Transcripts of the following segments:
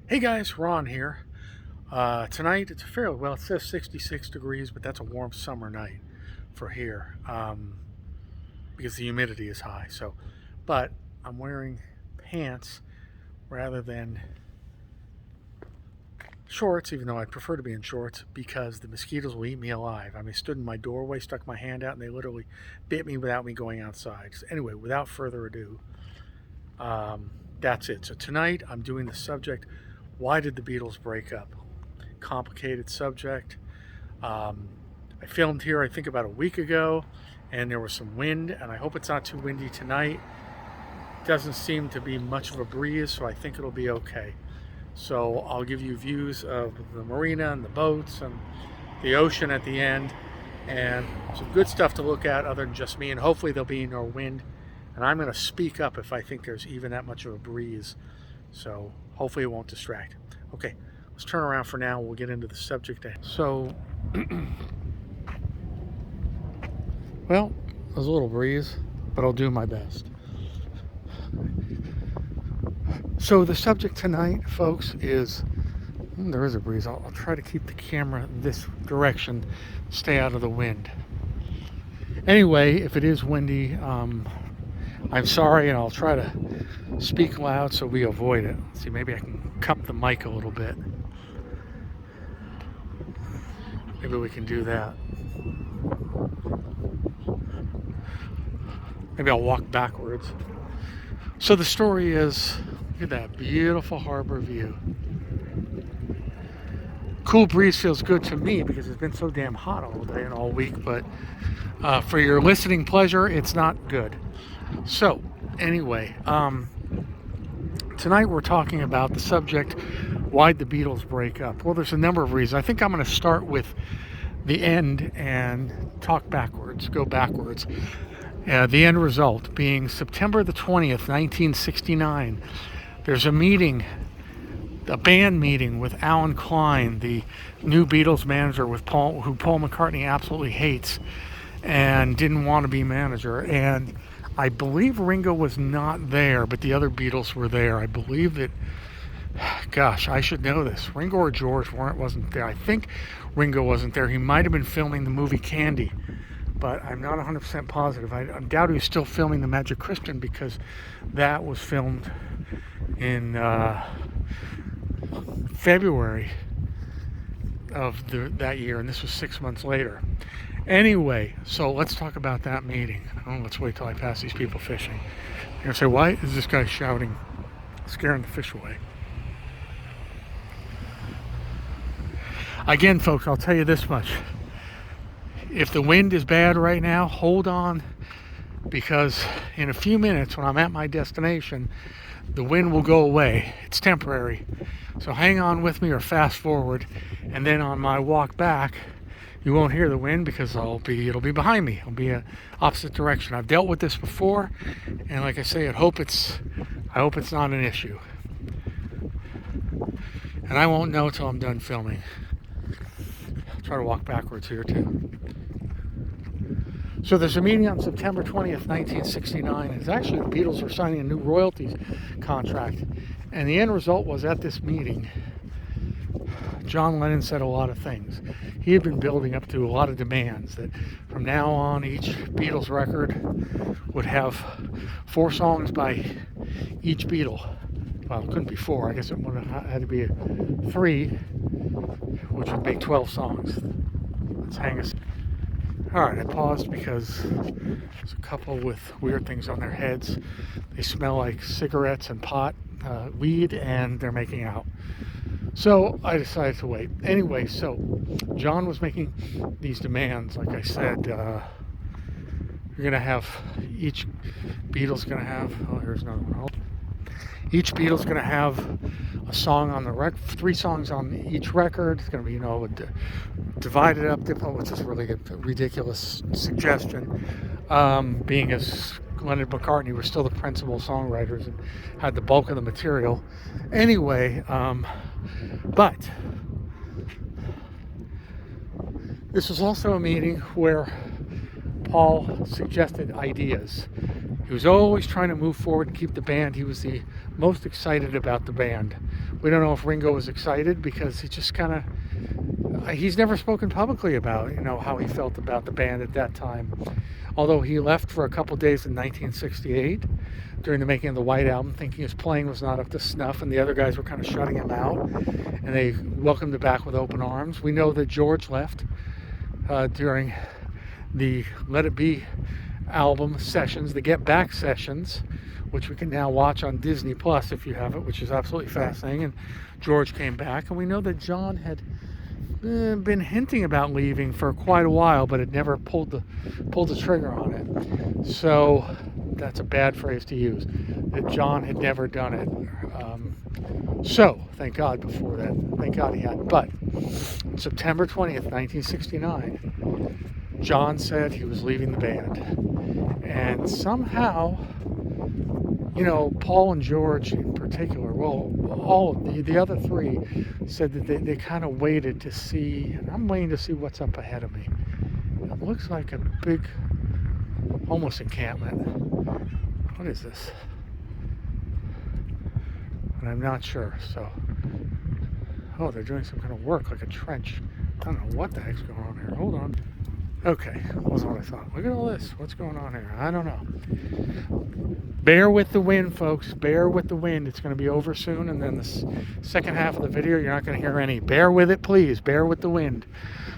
Hey guys, Ron here. Tonight it's fairly well. It says 66 degrees, but that's a warm summer night for here because the humidity is high. But I'm wearing pants rather than shorts, even though I'd prefer to be in shorts because the mosquitoes will eat me alive. I stood in my doorway, stuck my hand out, and they literally bit me without me going outside. So anyway, without further ado, that's it. So tonight I'm doing the subject: why did the Beatles break up? Complicated subject. I filmed here, I think, about a week ago, and there was some wind, and I hope it's not too windy tonight. Doesn't seem to be much of a breeze, so I think it'll be okay. So I'll give you views of the marina and the boats and the ocean at the end, and some good stuff to look at other than just me, and hopefully there'll be no wind. And I'm going to speak up if I think there's even that much of a breeze, so hopefully it won't distract. Okay, let's turn around for now. We'll get into the subject. So, well, there's a little breeze, but I'll do my best. So the subject tonight, folks, is there is a breeze. I'll try to keep the camera this direction, stay out of the wind. Anyway, if it is windy, I'm sorry, and I'll try to speak loud so we avoid it. Let's see, maybe I can cup the mic a little bit. Maybe we can do that. Maybe I'll walk backwards. So the story is, look at that beautiful harbor view. Cool breeze feels good to me because it's been so damn hot all day and all week, but for your listening pleasure, it's not good. So, anyway, tonight we're talking about the subject, why'd the Beatles break up? Well, there's a number of reasons. I think I'm going to start with the end and talk backwards, go backwards. The end result being September the 20th, 1969. There's a meeting, a band meeting with Alan Klein, the new Beatles manager who Paul McCartney absolutely hates and didn't want to be manager. And I believe Ringo was not there, but the other Beatles were there. I believe that, gosh, I should know this. Ringo or George wasn't there. I think Ringo wasn't there. He might have been filming the movie Candy, but I'm not 100% positive. I doubt he was still filming The Magic Christian because that was filmed in February of that year, and this was 6 months later. Anyway, so let's talk about that meeting. Oh, let's wait till I pass these people fishing. You're going to say, why is this guy shouting, scaring the fish away? Again, folks, I'll tell you this much. If the wind is bad right now, hold on, because in a few minutes when I'm at my destination, the wind will go away. It's temporary. So hang on with me or fast forward, and then on my walk back, you won't hear the wind because it'll be behind me. It'll be a opposite direction. I've dealt with this before, and like I say, I hope it's not an issue. And I won't know till I'm done filming. I'll try to walk backwards here too. So there's a meeting on September 20th, 1969. It's actually the Beatles were signing a new royalties contract. And the end result was, at this meeting, John Lennon said a lot of things. He had been building up to a lot of demands that from now on each Beatles record would have 4 songs by each Beatle. Well, it couldn't be 4. I guess it would have had to be 3, which would make 12 songs. Let's hang us. Alright, I paused because there's a couple with weird things on their heads. They smell like cigarettes and pot, weed, and they're making out. So I decided to wait. Anyway, so John was making these demands. Like I said, you're going to have each Beatles going to have, oh, here's another one. Each Beatles going to have a song on the record, 3 songs on each record. It's going to be, divided up, which is really a ridiculous suggestion. Being as Lennon and McCartney were still the principal songwriters and had the bulk of the material. Anyway, but this was also a meeting where Paul suggested ideas. He was always trying to move forward and keep the band. He was the most excited about the band We don't know if Ringo was excited because he just kind of, he's never spoken publicly about, how he felt about the band at that time. Although he left for a couple days in 1968 during the making of the White Album, thinking his playing was not up to snuff, and the other guys were kind of shutting him out, and they welcomed him back with open arms. We know that George left during the Let It Be album sessions, the Get Back sessions, which we can now watch on Disney Plus if you have it, which is absolutely fascinating. And George came back, and we know that John had been hinting about leaving for quite a while, but had never pulled the trigger on it. So that's a bad phrase to use. That John had never done it. So thank God before that. Thank God he hadn't. But September 20th, 1969, John said he was leaving the band, and somehow, Paul and George in particular, well, all of the other three said that they kind of waited to see, and I'm waiting to see what's up ahead of me. It looks like a big homeless encampment. What is this? And I'm not sure, so. Oh, they're doing some kind of work, like a trench. I don't know what the heck's going on here. Hold on. Okay, wasn't what I thought. Look at all this. What's going on here? I don't know. Bear with the wind, folks. Bear with the wind. It's going to be over soon, and then the second half of the video, you're not going to hear any. Bear with it, please. Bear with the wind.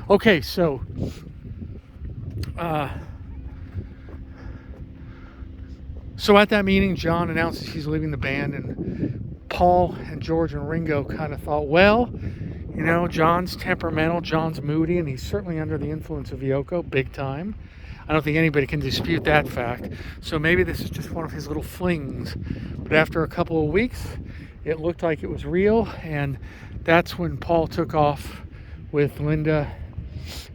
Okay, so at that meeting, John announces he's leaving the band, and Paul and George and Ringo kind of thought, well, John's temperamental, John's moody, and he's certainly under the influence of Yoko, big time. I don't think anybody can dispute that fact. So maybe this is just one of his little flings. But after a couple of weeks, it looked like it was real, and that's when Paul took off with Linda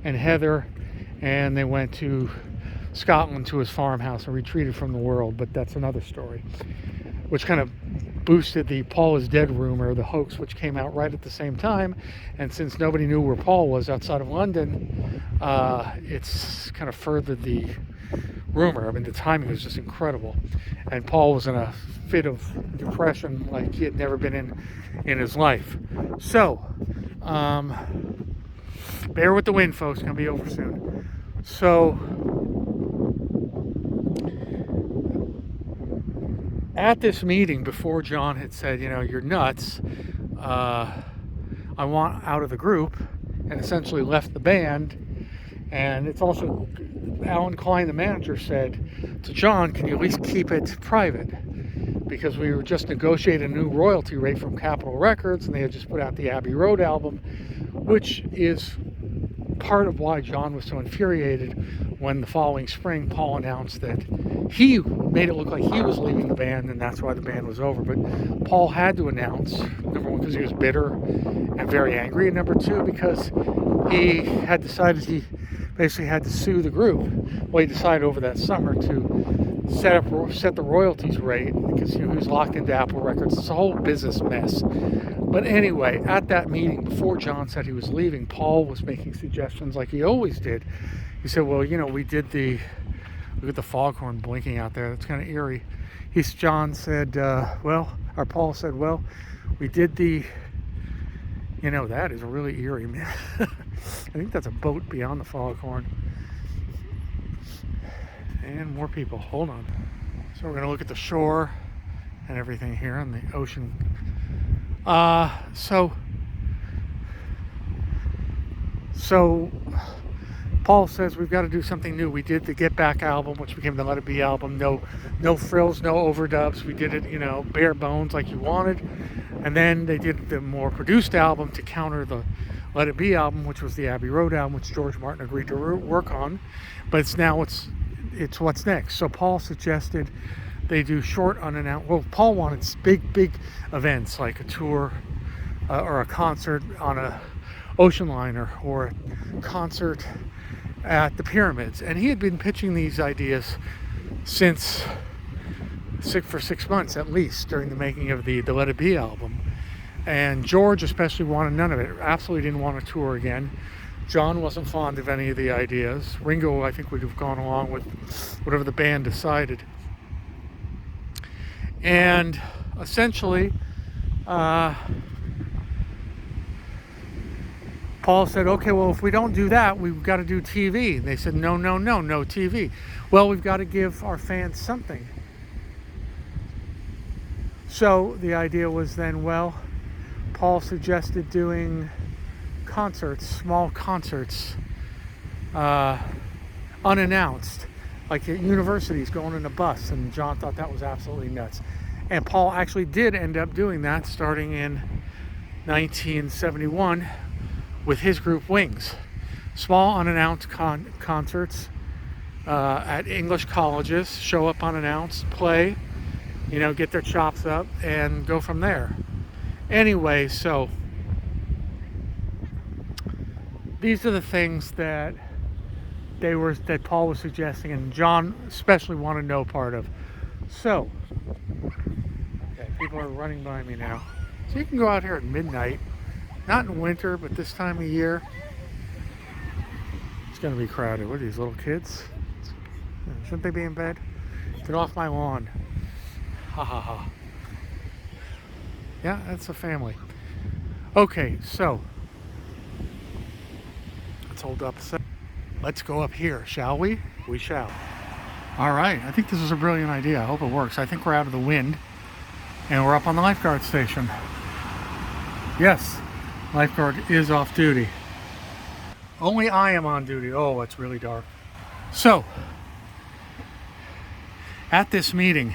and Heather, and they went to Scotland to his farmhouse and retreated from the world. But that's another story, which kind of boosted the Paul is dead rumor, the hoax, which came out right at the same time. And since nobody knew where Paul was outside of London, it's kind of furthered the rumor. I mean, the timing was just incredible. And Paul was in a fit of depression like he had never been in his life. So, bear with the wind, folks. It's going to be over soon. So, at this meeting, before John had said, you're nuts, I want out of the group, and essentially left the band. And it's also, Alan Klein, the manager, said to John, can you at least keep it private? Because we were just negotiating a new royalty rate from Capitol Records, and they had just put out the Abbey Road album, which is part of why John was so infuriated when the following spring Paul announced that he made it look like he was leaving the band, and that's why the band was over. But Paul had to announce, number one, because he was bitter and very angry, and number two, because he had decided he basically had to sue the group. Well, he decided over that summer to set the royalties rate, because he was locked into Apple Records. It's a whole business mess. But anyway, at that meeting, before John said he was leaving, Paul was making suggestions like he always did. He said, well, we did look at the foghorn blinking out there. That's kind of eerie. John said, Paul said, well, we did that is really eerie, man. I think that's a boat beyond the foghorn. And more people. Hold on. So we're going to look at the shore and everything here on the ocean. So Paul says we've got to do something new. We did the Get Back album, which became the Let It Be album. No frills, no overdubs. We did it, bare bones like you wanted. And then they did the more produced album to counter the Let It Be album, which was the Abbey Road album, which George Martin agreed to work on. But it's what's next. So Paul suggested they do short unannounced. Well, Paul wanted big events like a tour or a concert on a ocean liner or a concert at the pyramids, and he had been pitching these ideas for 6 months at least during the making of the Let It Be album. And George especially wanted none of it. Absolutely didn't want to tour again. John wasn't fond of any of the ideas. Ringo, I think, would have gone along with whatever the band decided. And essentially Paul said, okay, well, if we don't do that, we've got to do TV. And they said, no, no, no, no TV. Well, we've got to give our fans something. So the idea was then, well, Paul suggested doing concerts, small concerts, unannounced, like at universities, going in a bus. And John thought that was absolutely nuts. And Paul actually did end up doing that starting in 1971 with his group Wings. Small unannounced concerts at English colleges, show up unannounced, play, get their chops up and go from there. Anyway, so these are the things that Paul was suggesting, and John especially wanted no part of. So, okay, people are running by me now. So you can go out here at midnight, not in winter, but this time of year, it's going to be crowded. What are these, little kids? Shouldn't they be in bed? Get off my lawn. Ha ha ha. Yeah, that's a family. Okay, so let's hold up a second. Let's go up here, shall we? We shall. All right, I think this is a brilliant idea. I hope it works. I think we're out of the wind and we're up on the lifeguard station. Yes, lifeguard is off duty. Only I am on duty. Oh, it's really dark. So, at this meeting,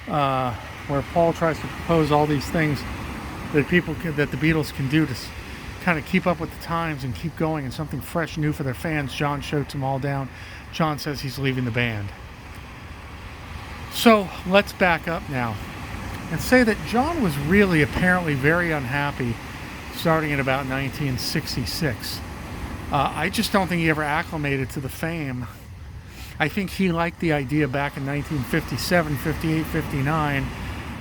where Paul tries to propose all these things that the Beatles can do to kind of keep up with the times and keep going and something fresh, new for their fans, John shoots them all down. John says he's leaving the band. So let's back up now and say that John was really apparently very unhappy starting in about 1966. I just don't think he ever acclimated to the fame. I think he liked the idea back in 1957, 58, 59,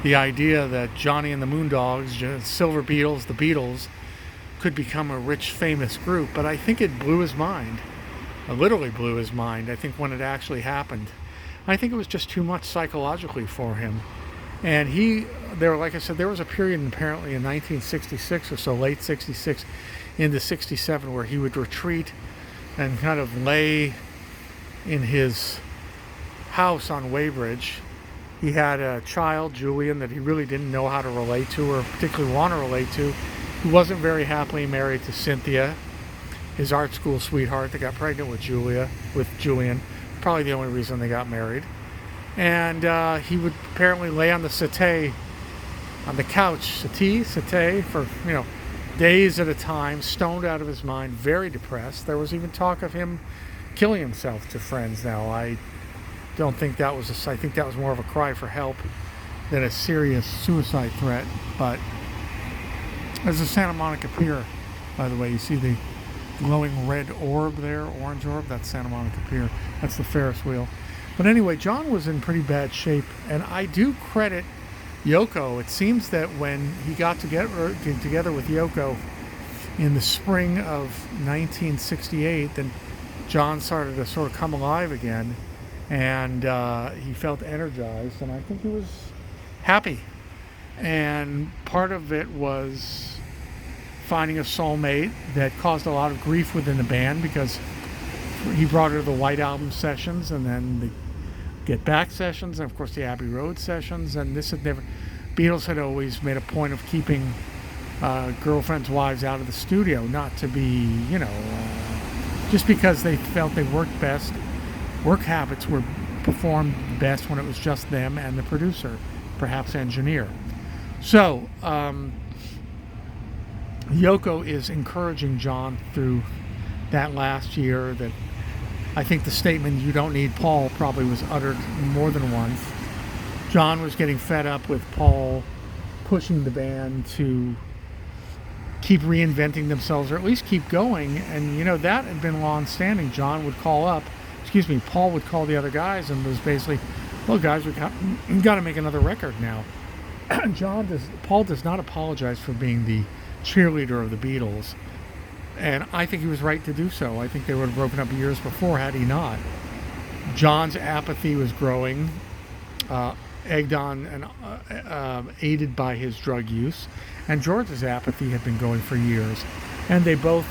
the idea that Johnny and the Moondogs, Silver Beatles, the Beatles, could become a rich, famous group. But I think it blew his mind. It literally blew his mind, I think, when it actually happened. I think it was just too much psychologically for him. And like I said, there was a period apparently in 1966 or so, late 66 into 67, where he would retreat and kind of lay in his house on Weybridge. He had a child, Julian, that he really didn't know how to relate to or particularly want to relate to. He wasn't very happily married to Cynthia, his art school sweetheart that got pregnant with Julian. Probably the only reason they got married. And he would apparently lay on the settee, on the couch, settee for, days at a time, stoned out of his mind, very depressed. There was even talk of him killing himself to friends now. I don't think that was I think that was more of a cry for help than a serious suicide threat. But there's a Santa Monica Pier, by the way. You see the glowing red orb there, orange orb? That's Santa Monica Pier. That's the Ferris wheel. But anyway, John was in pretty bad shape, and I do credit Yoko. It seems that when he got together with Yoko in the spring of 1968, then John started to sort of come alive again, and he felt energized, and I think he was happy. And part of it was finding a soulmate that caused a lot of grief within the band, because he brought her to the White Album sessions and then the Get Back sessions and of course the Abbey Road sessions, and Beatles had always made a point of keeping girlfriends' wives out of the studio, not to be, just because they felt they worked best. Work habits were performed best when it was just them and the producer, perhaps engineer. So Yoko is encouraging John through that last year. That I think the statement, "you don't need Paul," probably was uttered more than once. John was getting fed up with Paul pushing the band to keep reinventing themselves, or at least keep going. And that had been long-standing. Paul would call the other guys and was basically, "Well, guys, we got to make another record now." Paul does not apologize for being the cheerleader of the Beatles, and I think he was right to do so. I think they would have broken up years before had he not. John's apathy was growing, egged on and aided by his drug use, and George's apathy had been going for years. And they both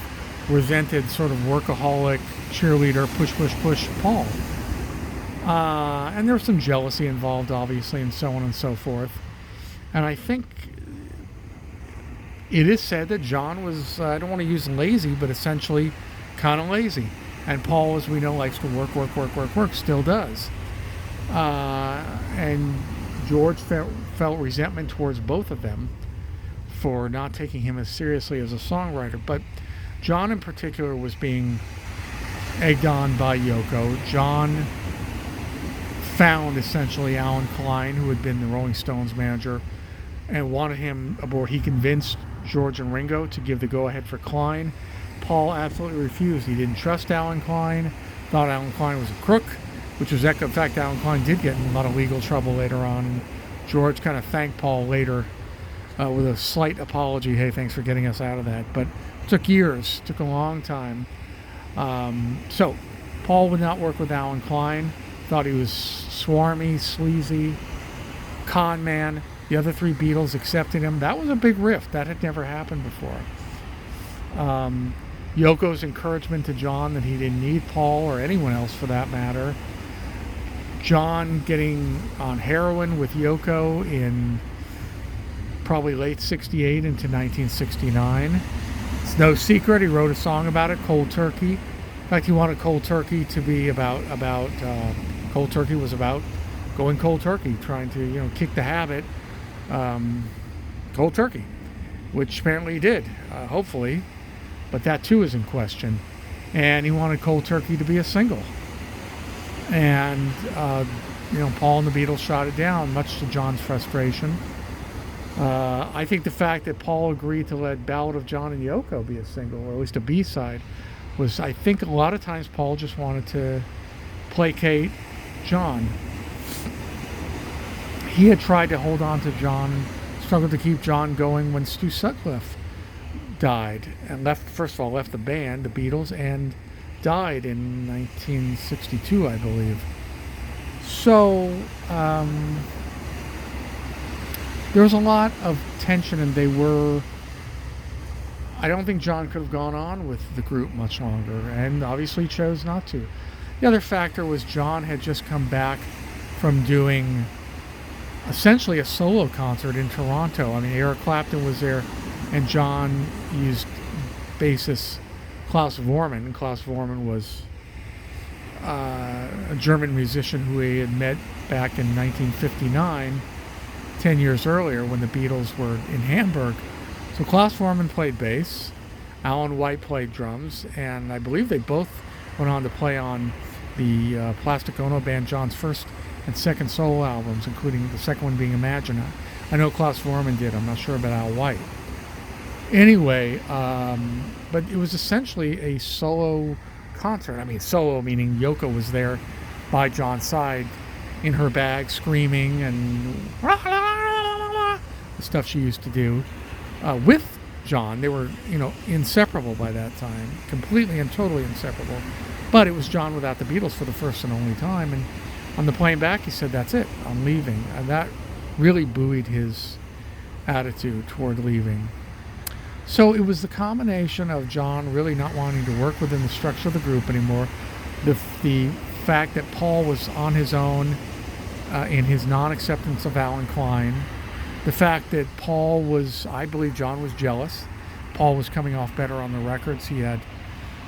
resented sort of workaholic, cheerleader, push Paul. And there was some jealousy involved, obviously, and so on and so forth. And I think it is said that John was, I don't want to use lazy, but essentially kind of lazy. And Paul, as we know, likes to work, still does. And George felt resentment towards both of them for not taking him as seriously as a songwriter. But John in particular was being egged on by Yoko. John found essentially Alan Klein, who had been the Rolling Stones manager, and wanted him aboard. He convinced George and Ringo to give the go-ahead for Klein. Paul absolutely refused. He didn't trust Alan Klein, thought Alan Klein was a crook, which was, in fact, Alan Klein did get in a lot of legal trouble later on. And George kind of thanked Paul later with a slight apology. Hey, thanks for getting us out of that. But it took years, took a long time. So Paul would not work with Alan Klein, thought he was swarmy, sleazy, con man. The other three Beatles accepted him. That was a big rift. That had never happened before. Yoko's encouragement to John that he didn't need Paul or anyone else for that matter. John getting on heroin with Yoko in probably late 68 into 1969. It's no secret he wrote a song about it, Cold Turkey. In fact, he wanted Cold Turkey to be about Cold Turkey was about going cold turkey, trying to, kick the habit. Cold turkey, which apparently he did, hopefully, but that too is in question. And he wanted Cold Turkey to be a single. And, Paul and the Beatles shot it down, much to John's frustration. I think the fact that Paul agreed to let Ballad of John and Yoko be a single, or at least a B-side, was, I think, a lot of times Paul just wanted to placate John. He had tried to hold on to John, struggled to keep John going when Stu Sutcliffe died, and left the band, the Beatles, and died in 1962, I believe. So there was a lot of tension, and I don't think John could have gone on with the group much longer, and obviously chose not to. The other factor was John had just come back from doing essentially a solo concert in Toronto. I mean, Eric Clapton was there, and John used bassist Klaus Voormann. And Klaus Voormann was a German musician who he had met back in 1959, 10 years earlier, when the Beatles were in Hamburg. So Klaus Voormann played bass, Alan White played drums, and I believe they both went on to play on the Plastic Ono Band, John's first and second solo albums, including the second one being Imagine. I know Klaus Voormann did. I'm not sure about Al White. Anyway, but it was essentially a solo concert. I mean, solo meaning Yoko was there by John's side in her bag, screaming and the stuff she used to do with John. They were, inseparable by that time, completely and totally inseparable. But it was John without the Beatles for the first and only time. And on the plane back, he said, "That's it, I'm leaving." And that really buoyed his attitude toward leaving. So it was the combination of John really not wanting to work within the structure of the group anymore, the fact that Paul was on his own in his non-acceptance of Alan Klein, the fact that Paul was, I believe John was jealous. Paul was coming off better on the records. He had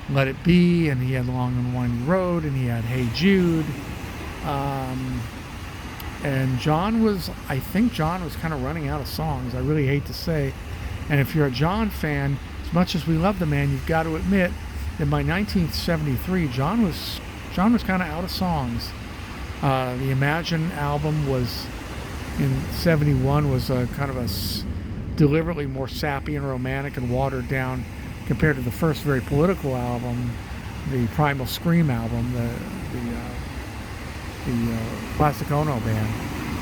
Let It Be, and he had Long and Winding Road, and he had Hey Jude. And I think John was kind of running out of songs. I really hate to say. And if you're a John fan, as much as we love the man, you've got to admit that by 1973, John was kind of out of songs. The Imagine album was, in 71, was a kind of a deliberately more sappy and romantic and watered down compared to the first very political album, the Primal Scream album, the Plastic Ono Band.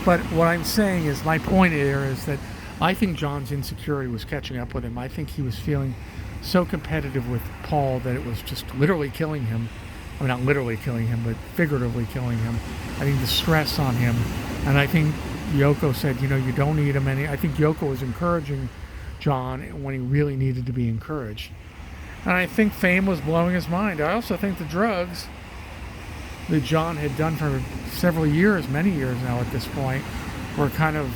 But what I'm saying is, my point here is that I think John's insecurity was catching up with him. I think he was feeling so competitive with Paul that it was just literally killing him. I mean, not literally killing him, but figuratively killing him. I think the stress on him. And I think Yoko said, you don't need him any. I think Yoko was encouraging John when he really needed to be encouraged. And I think fame was blowing his mind. I also think the drugs that John had done for several years, many years now at this point, were kind of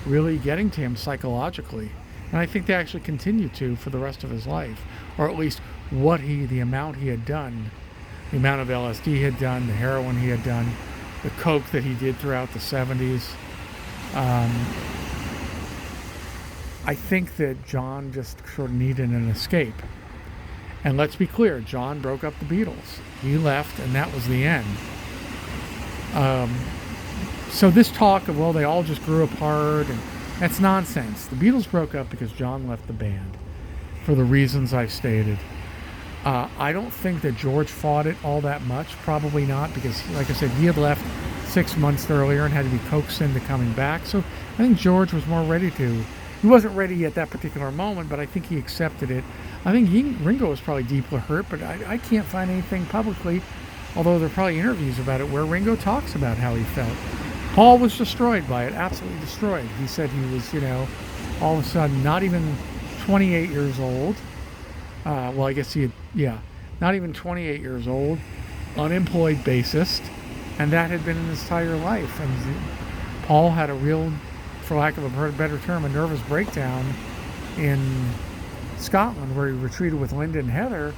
really getting to him psychologically. And I think they actually continued to for the rest of his life, or at least the amount he had done, the amount of LSD he had done, the heroin he had done, the coke that he did throughout the 70s. I think that John just sort of needed an escape. And let's be clear, John broke up the Beatles. He left, and that was the end. So this talk of, well, they all just grew apart, and that's nonsense. The Beatles broke up because John left the band for the reasons I've stated. I don't think that George fought it all that much. Probably not, because, like I said, he had left 6 months earlier and had to be coaxed into coming back. So I think George was more ready to. He wasn't ready at that particular moment, but I think he accepted it. I think Ringo was probably deeply hurt, but I can't find anything publicly, although there are probably interviews about it, where Ringo talks about how he felt. Paul was destroyed by it, absolutely destroyed. He said he was, all of a sudden not even 28 years old. Well, I guess not even 28 years old, unemployed bassist, and that had been his entire life. And Paul had a real, for lack of a better term, a nervous breakdown in Scotland, where he retreated with Linda and Heather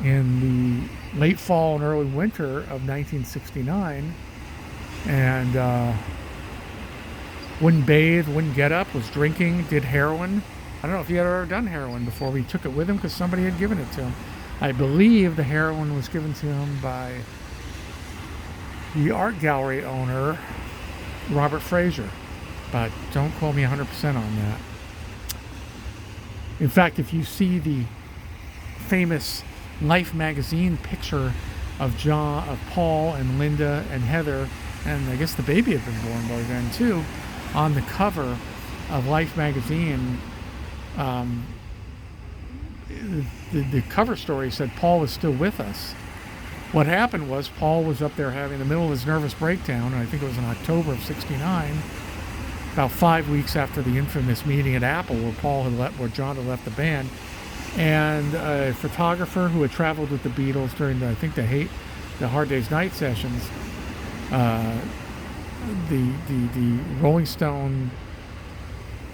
in the late fall and early winter of 1969, and wouldn't bathe, wouldn't get up, was drinking, did heroin. I don't know if he had ever done heroin before, but he took it with him because somebody had given it to him. I believe the heroin was given to him by the art gallery owner, Robert Fraser, but don't quote me 100% on that. In fact, if you see the famous Life magazine picture of Paul and Linda and Heather, and I guess the baby had been born by then too, on the cover of Life magazine, the cover story said Paul was still with us. What happened was Paul was up there having the middle of his nervous breakdown, and I think it was in October of '69. About 5 weeks after the infamous meeting at Apple, where John had left the band, and a photographer who had traveled with the Beatles during the Hard Day's Night sessions, the Rolling Stone,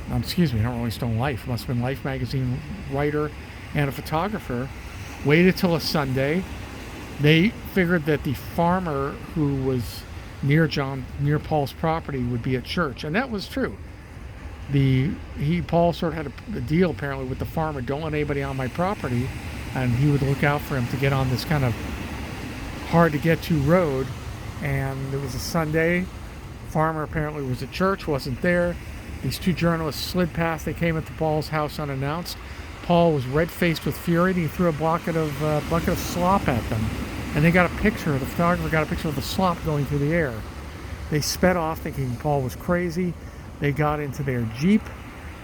not Rolling Stone Life, must have been Life magazine writer and a photographer, waited till a Sunday. They figured that the farmer who was near Paul's property would be at church, and that was true. Paul sort of had a deal apparently with the farmer: don't let anybody on my property, and he would look out for him to get on this kind of hard to get to road. And it was a Sunday. Farmer apparently was at church, wasn't there. These two journalists slid past. They came into Paul's house unannounced. Paul was red-faced with fury, and he threw a bucket of slop at them. And the photographer got a picture of the slop going through the air. They sped off thinking Paul was crazy. They got into their Jeep.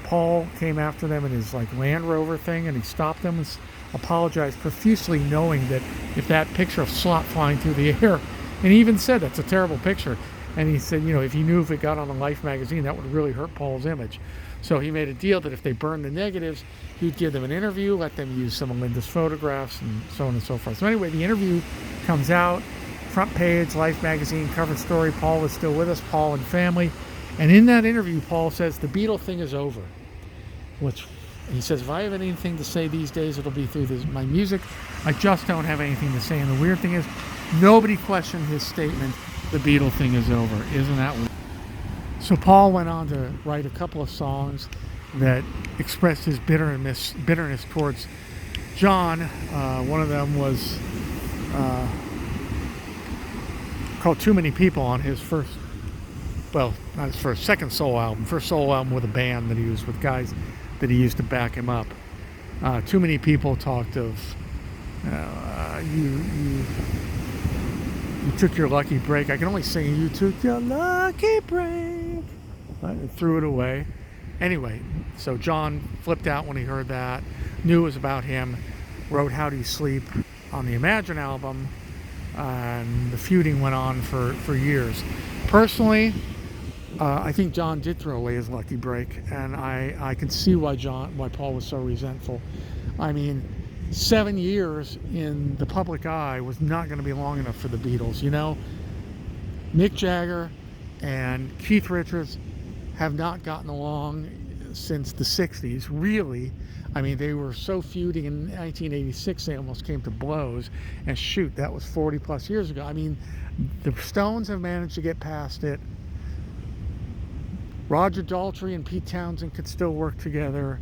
Paul came after them in his Land Rover thing, and he stopped them and apologized profusely, knowing that if that picture of slop flying through the air, and he even said that's a terrible picture. And he said, if he knew if it got on the Life magazine, that would really hurt Paul's image. So he made a deal that if they burned the negatives, he'd give them an interview, let them use some of Linda's photographs, and so on and so forth. So anyway, the interview comes out, front page, Life magazine, cover story. Paul is still with us, Paul and family. And in that interview, Paul says, the Beatle thing is over. He says, if I have anything to say these days, it'll be through my music. I just don't have anything to say. And the weird thing is, nobody questioned his statement, the Beatle thing is over. Isn't that weird? So Paul went on to write a couple of songs that expressed his bitterness towards John. One of them was called Too Many People, on his second solo album with a band that he was with, guys that he used to back him up. Too Many People talked of you took your lucky break. I can only sing you took your lucky break. I threw it away. Anyway, so John flipped out when he heard that, knew it was about him, wrote How Do You Sleep on the Imagine album, and the feuding went on for years. Personally, I think John did throw away his lucky break, and I can see why Paul was so resentful. I mean, 7 years in the public eye was not going to be long enough for the Beatles. You know, Mick Jagger and Keith Richards have not gotten along since the 60s, really. I mean, they were so feuding in 1986 they almost came to blows, and shoot, that was 40 plus years ago. I mean, the Stones have managed to get past it. Roger Daltrey and Pete Townsend could still work together.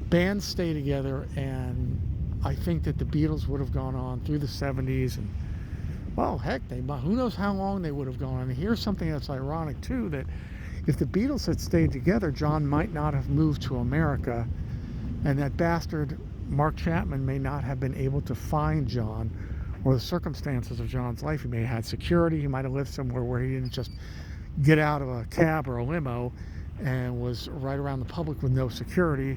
Bands stay together, and I think that the Beatles would have gone on through the 70s, and well, heck, who knows how long they would have gone on. And here's something that's ironic too, that if the Beatles had stayed together, John might not have moved to America, and that bastard Mark Chapman may not have been able to find John, or the circumstances of John's life. He may have had security. He might have lived somewhere where he didn't just get out of a cab or a limo and was right around the public with no security,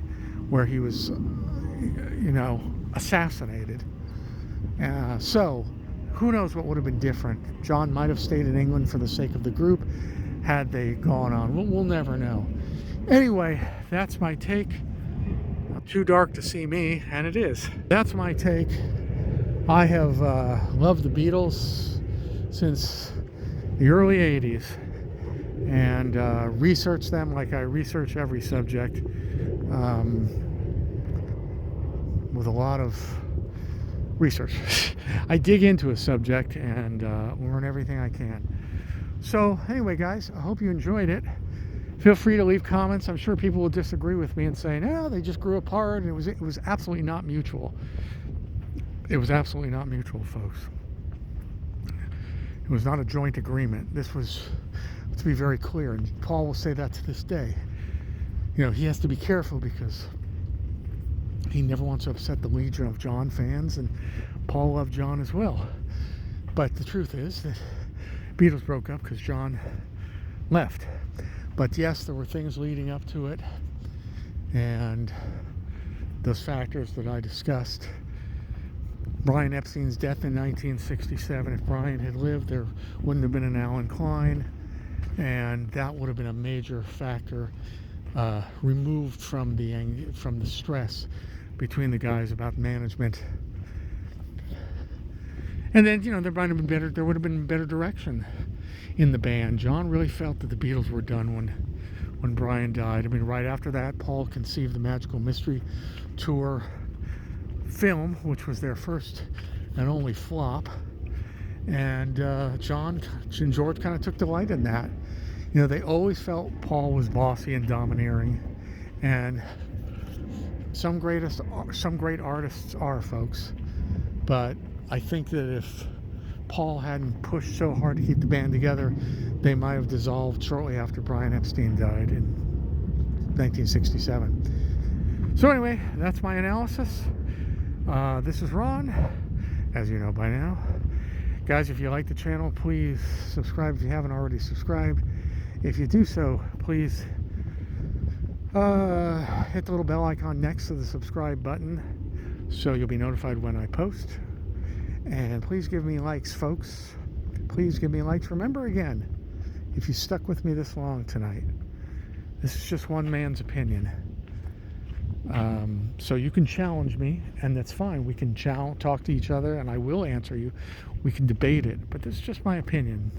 where he was, you know, assassinated. So who knows what would have been different. John might have stayed in England for the sake of the group had they gone on. We'll never know. Anyway, that's my take. Too dark to see me, and it is. That's my take. I have loved the Beatles since the early 80s, and researched them like I research every subject, with a lot of research. I dig into a subject and learn everything I can. So anyway, guys, I hope you enjoyed it. Feel free to leave comments. I'm sure people will disagree with me and say, no, they just grew apart, and it was absolutely not mutual. It was absolutely not mutual, folks. It was not a joint agreement. This was, let's be very clear, and Paul will say that to this day. You know, he has to be careful because he never wants to upset the legion of John fans, and Paul loved John as well. But the truth is that Beatles broke up because John left. But yes, there were things leading up to it, and those factors that I discussed. Brian Epstein's death in 1967. If Brian had lived, there wouldn't have been an Alan Klein, and that would have been a major factor removed from the stress between the guys about management. And then, you know, there would have been better direction in the band. John really felt that the Beatles were done when Brian died. I mean, right after that, Paul conceived the Magical Mystery Tour film, which was their first and only flop. And John and George kind of took delight in that. You know, they always felt Paul was bossy and domineering, and some great artists are, folks. But I think that if Paul hadn't pushed so hard to keep the band together, they might have dissolved shortly after Brian Epstein died in 1967. So anyway, that's my analysis. This is Ron, as you know by now. Guys, if you like the channel, please subscribe if you haven't already subscribed. If you do so, please hit the little bell icon next to the subscribe button so you'll be notified when I post. And please give me likes, folks. Please give me likes. Remember again, if you stuck with me this long tonight, this is just one man's opinion. So you can challenge me, and that's fine. We can talk to each other, and I will answer you. We can debate it, but this is just my opinion.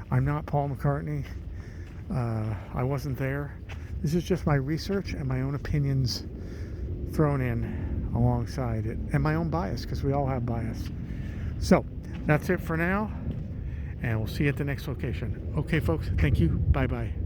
I'm not Paul McCartney. I wasn't there. This is just my research and my own opinions thrown in alongside it, and my own bias, because we all have bias. So that's it for now, and we'll see you at the next location. Okay, folks, thank you. Bye-bye.